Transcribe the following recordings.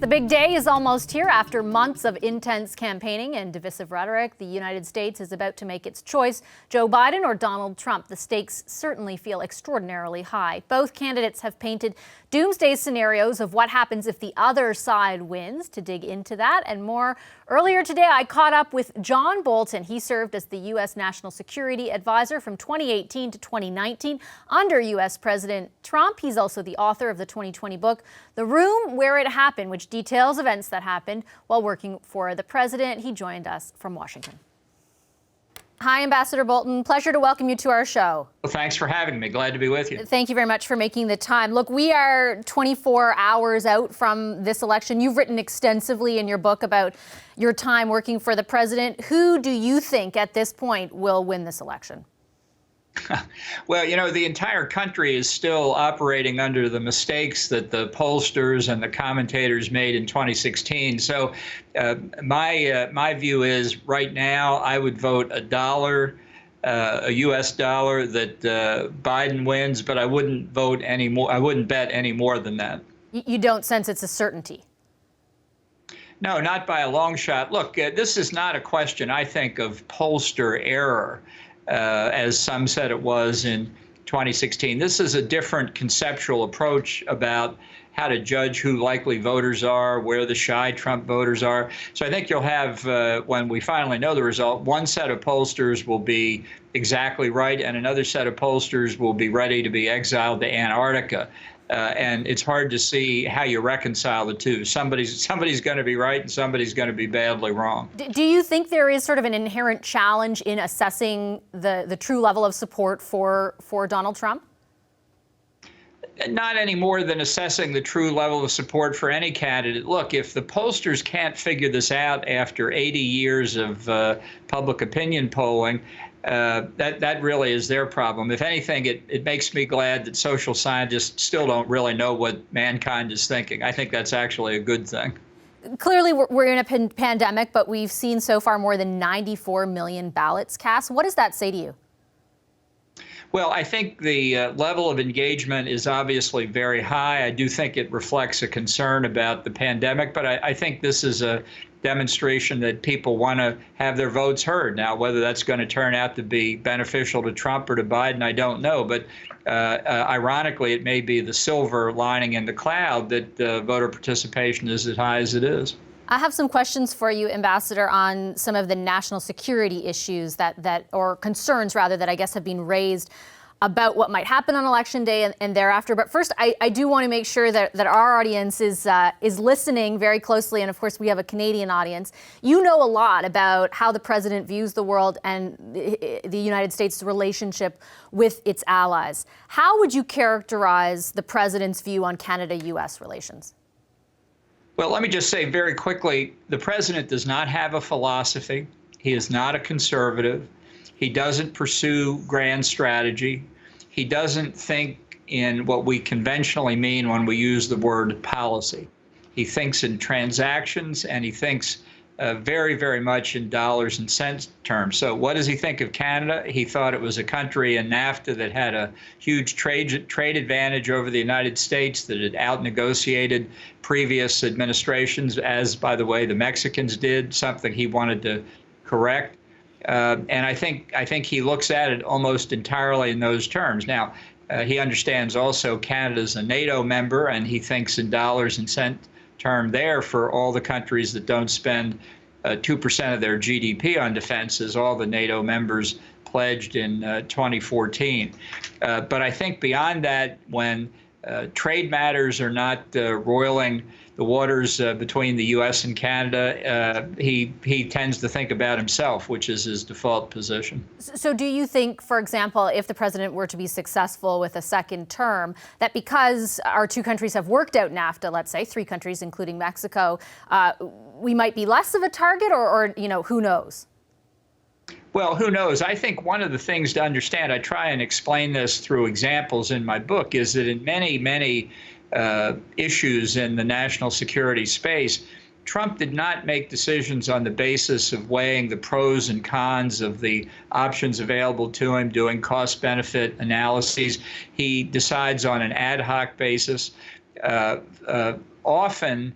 The big day is almost here. After months of intense campaigning and divisive rhetoric, the United States is about to make its choice. Joe Biden or Donald Trump? The stakes certainly feel extraordinarily high. Both candidates have painted doomsday scenarios of what happens if the other side wins. To dig into that and more, earlier today I caught up with John Bolton. He served as the U.S. National Security Advisor from 2018 to 2019 under U.S. President Trump. He's also the author of the 2020 book, The Room Where It Happened, which details events that happened while working for the president. He joined us from Washington. Hi, Ambassador Bolton. Pleasure to welcome you to our show. Well, thanks for having me. Glad to be with you. Thank you very much for making the time. Look, we are 24 hours out from this election. You've written extensively in your book about your time working for the president. Who do you think at this point will win this election? Well, you know, the entire country is still operating under the mistakes that the pollsters and the commentators made in 2016. So my view is right now I would vote a U.S. dollar that Biden wins, but I wouldn't vote any more. I wouldn't bet any more than that. You don't sense it's a certainty? No, not by a long shot. Look, this is not a question, I think, of pollster error. As some said it was in 2016. This is a different conceptual approach about how to judge who likely voters are, where the shy Trump voters are. So I think you'll have, when we finally know the result, one set of pollsters will be exactly right, and another set of pollsters will be ready to be exiled to Antarctica. And it's hard to see how you reconcile the two. Somebody's going to be right and somebody's going to be badly wrong. Do you think there is sort of an inherent challenge in assessing the true level of support for Donald Trump? Not any more than assessing the true level of support for any candidate. Look, if the pollsters can't figure this out after 80 years of public opinion polling, that really is their problem. If anything, it makes me glad that social scientists still don't really know what mankind is thinking. I think that's actually a good thing. Clearly, we're in a pandemic, but we've seen so far more than 94 million ballots cast. What does that say to you? Well, I think the level of engagement is obviously very high. I do think it reflects a concern about the pandemic, but I think this is a demonstration that people want to have their votes heard. Now, whether that's going to turn out to be beneficial to Trump or to Biden, I don't know. But ironically, it may be the silver lining in the cloud that voter participation is as high as it is. I have some questions for you, Ambassador, on some of the national security issues or concerns rather, that I guess have been raised about what might happen on Election Day and thereafter. But first, I do want to make sure that our audience is listening very closely. And of course, we have a Canadian audience. You know a lot about how the president views the world and the United States' relationship with its allies. How would you characterize the president's view on Canada-U.S. relations? Well, let me just say very quickly, the president does not have a philosophy. He is not a conservative. He doesn't pursue grand strategy. He doesn't think in what we conventionally mean when we use the word policy. He thinks in transactions, and he thinks very, very much in dollars and cents terms. So what does he think of Canada? He thought it was a country in NAFTA that had a huge trade advantage over the United States, that had out-negotiated previous administrations, as, by the way, the Mexicans did, something he wanted to correct. And I think he looks at it almost entirely in those terms. Now, he understands also Canada's a NATO member, and he thinks in dollars and cents term there for all the countries that don't spend 2% of their GDP on defense, as all the NATO members pledged in 2014. But I think beyond that, when trade matters are not roiling the waters between the U.S. and Canada, he tends to think about himself, which is his default position. So do you think, for example, if the president were to be successful with a second term, that because our two countries have worked out NAFTA, let's say, three countries, including Mexico, we might be less of a target, or you know, who knows? Well, who knows? I think one of the things to understand, I try and explain this through examples in my book, is that in many issues in the national security space, Trump did not make decisions on the basis of weighing the pros and cons of the options available to him, doing cost-benefit analyses. He decides on an ad hoc basis. Often,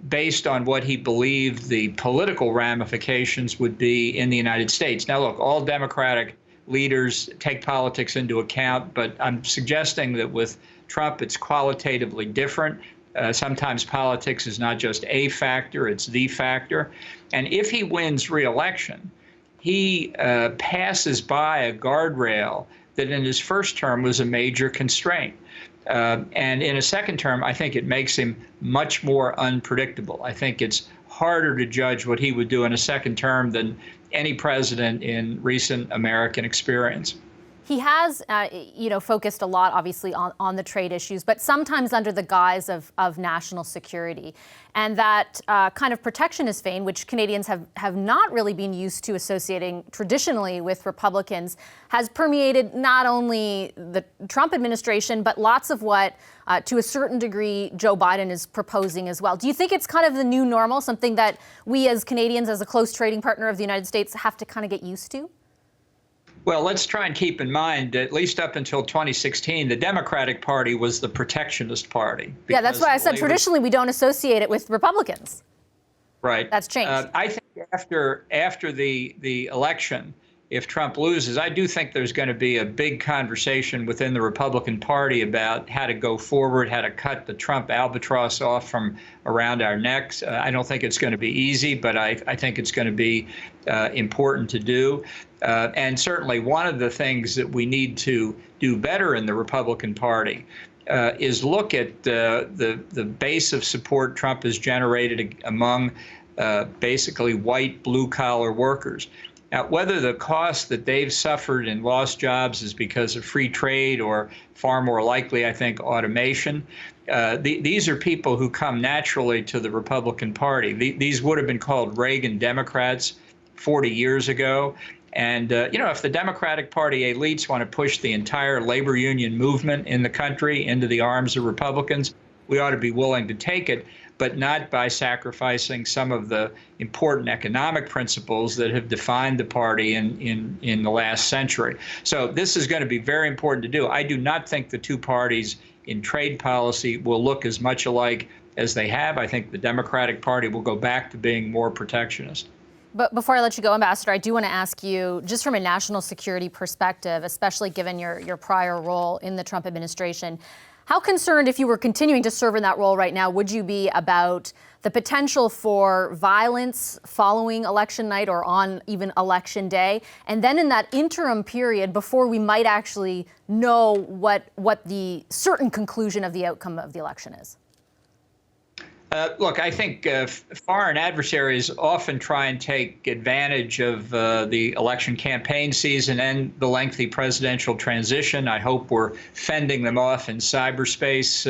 based on what he believed the political ramifications would be in the United States. Now, look, all Democratic leaders take politics into account, but I'm suggesting that with Trump, it's qualitatively different. Sometimes politics is not just a factor, it's the factor. And if he wins re-election, he passes by a guardrail that in his first term was a major constraint. And in a second term, I think it makes him much more unpredictable. I think it's harder to judge what he would do in a second term than any president in recent American experience. He has, focused a lot, obviously, on the trade issues, but sometimes under the guise of national security. And that kind of protectionist vein, which Canadians have not really been used to associating traditionally with Republicans, has permeated not only the Trump administration, but lots of what, to a certain degree, Joe Biden is proposing as well. Do you think it's kind of the new normal, something that we as Canadians, as a close trading partner of the United States, have to kind of get used to? Well, let's try and keep in mind, at least up until 2016, the Democratic Party was the protectionist party. Yeah, that's why I said traditionally we don't associate it with Republicans. Right. That's changed. I think after the election, if Trump loses, I do think there's going to be a big conversation within the Republican Party about how to go forward, how to cut the Trump albatross off from around our necks. I don't think it's going to be easy, but I think it's going to be important to do. And certainly one of the things that we need to do better in the Republican Party is look at the base of support Trump has generated among basically white blue-collar workers. Now, whether the cost that they've suffered in lost jobs is because of free trade or far more likely, I think, automation, these are people who come naturally to the Republican Party. These would have been called Reagan Democrats 40 years ago. And, if the Democratic Party elites want to push the entire labor union movement in the country into the arms of Republicans, we ought to be willing to take it, but not by sacrificing some of the important economic principles that have defined the party in the last century. So this is going to be very important to do. I do not think the two parties in trade policy will look as much alike as they have. I think the Democratic Party will go back to being more protectionist. But before I let you go, Ambassador, I do want to ask you, just from a national security perspective, especially given your prior role in the Trump administration, how concerned, if you were continuing to serve in that role right now, would you be about the potential for violence following election night or on even election day? And then in that interim period, before we might actually know what the certain conclusion of the outcome of the election is? Look, I think foreign adversaries often try and take advantage of the election campaign season and the lengthy presidential transition. I hope we're fending them off in cyberspace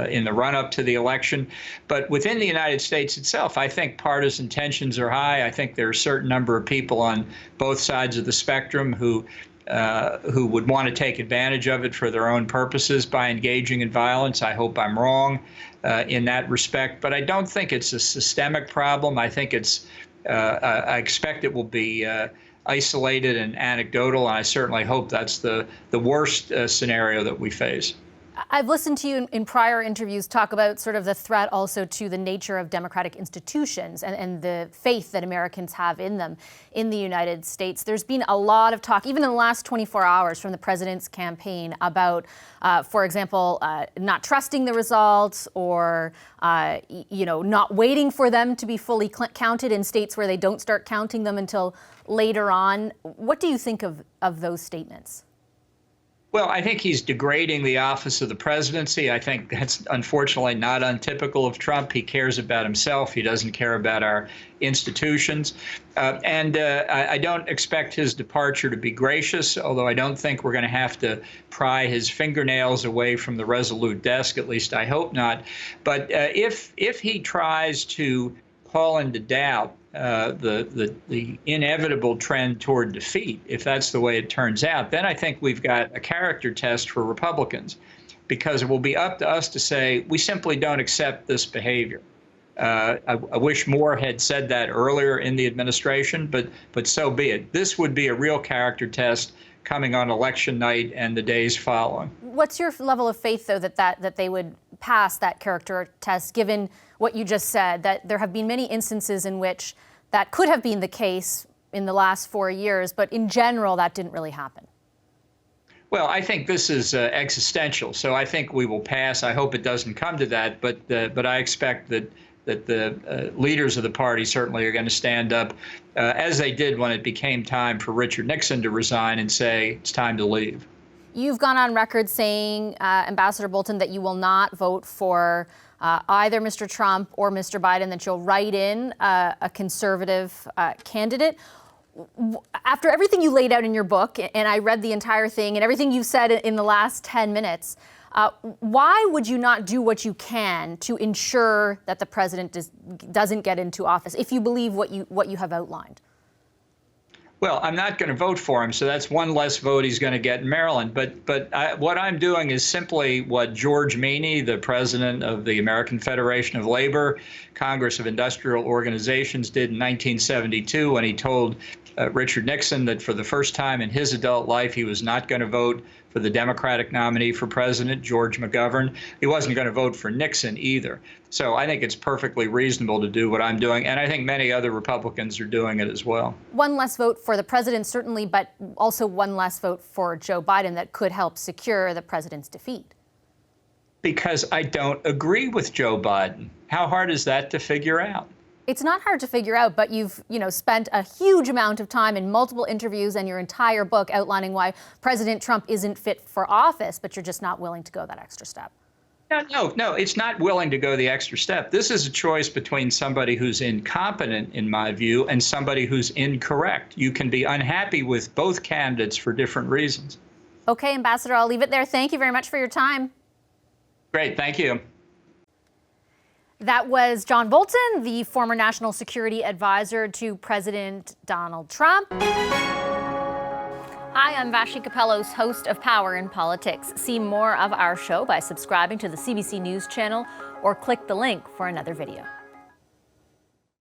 in the run-up to the election. But within the United States itself, I think partisan tensions are high. I think there are a certain number of people on both sides of the spectrum who would want to take advantage of it for their own purposes by engaging in violence. I hope I'm wrong in that respect, but I don't think it's a systemic problem. I think I expect it will be isolated and anecdotal, and I certainly hope that's the worst scenario that we face. I've listened to you in prior interviews talk about sort of the threat also to the nature of democratic institutions and the faith that Americans have in them in the United States. There's been a lot of talk, even in the last 24 hours from the president's campaign about, for example, not trusting the results or, not waiting for them to be fully counted in states where they don't start counting them until later on. What do you think of those statements? Well, I think he's degrading the office of the presidency. I think that's unfortunately not untypical of Trump. He cares about himself. He doesn't care about our institutions. And I don't expect his departure to be gracious, although I don't think we're going to have to pry his fingernails away from the Resolute desk. At least I hope not. But if he tries to call into doubt the inevitable trend toward defeat, if that's the way it turns out, then I think we've got a character test for Republicans, because it will be up to us to say we simply don't accept this behavior. I wish more had said that earlier in the administration, but so be it. This would be a real character test coming on election night and the days following. What's your level of faith, though, that they would pass that character test, given what you just said, that there have been many instances in which that could have been the case in the last 4 years, but in general, that didn't really happen? Well, I think this is existential, so I think we will pass. I hope it doesn't come to that, but I expect that the leaders of the party certainly are going to stand up, as they did when it became time for Richard Nixon to resign and say it's time to leave. You've gone on record saying, Ambassador Bolton, that you will not vote for either Mr. Trump or Mr. Biden, that you'll write in a conservative candidate. After everything you laid out in your book, and I read the entire thing, and everything you've said in the last 10 minutes, why would you not do what you can to ensure that the president doesn't get into office, if you believe what you have outlined? Well, I'm not going to vote for him, so that's one less vote he's going to get in Maryland. But what I'm doing is simply what George Meany, the president of the American Federation of Labor, Congress of Industrial Organizations, did in 1972 when he told Richard Nixon that for the first time in his adult life, he was not going to vote for the Democratic nominee for president, George McGovern. He wasn't going to vote for Nixon either. So I think it's perfectly reasonable to do what I'm doing, and I think many other Republicans are doing it as well. One less vote for the president, certainly, but also one less vote for Joe Biden that could help secure the president's defeat. Because I don't agree with Joe Biden. How hard is that to figure out? It's not hard to figure out, but you've spent a huge amount of time in multiple interviews and your entire book outlining why President Trump isn't fit for office, but you're just not willing to go that extra step. No, it's not willing to go the extra step. This is a choice between somebody who's incompetent, in my view, and somebody who's incorrect. You can be unhappy with both candidates for different reasons. Okay, Ambassador, I'll leave it there. Thank you very much for your time. Great, thank you. That was John Bolton, the former national security advisor to President Donald Trump. Hi, I'm Vashi Capellos, host of Power in Politics. See more of our show by subscribing to the CBC News channel or click the link for another video.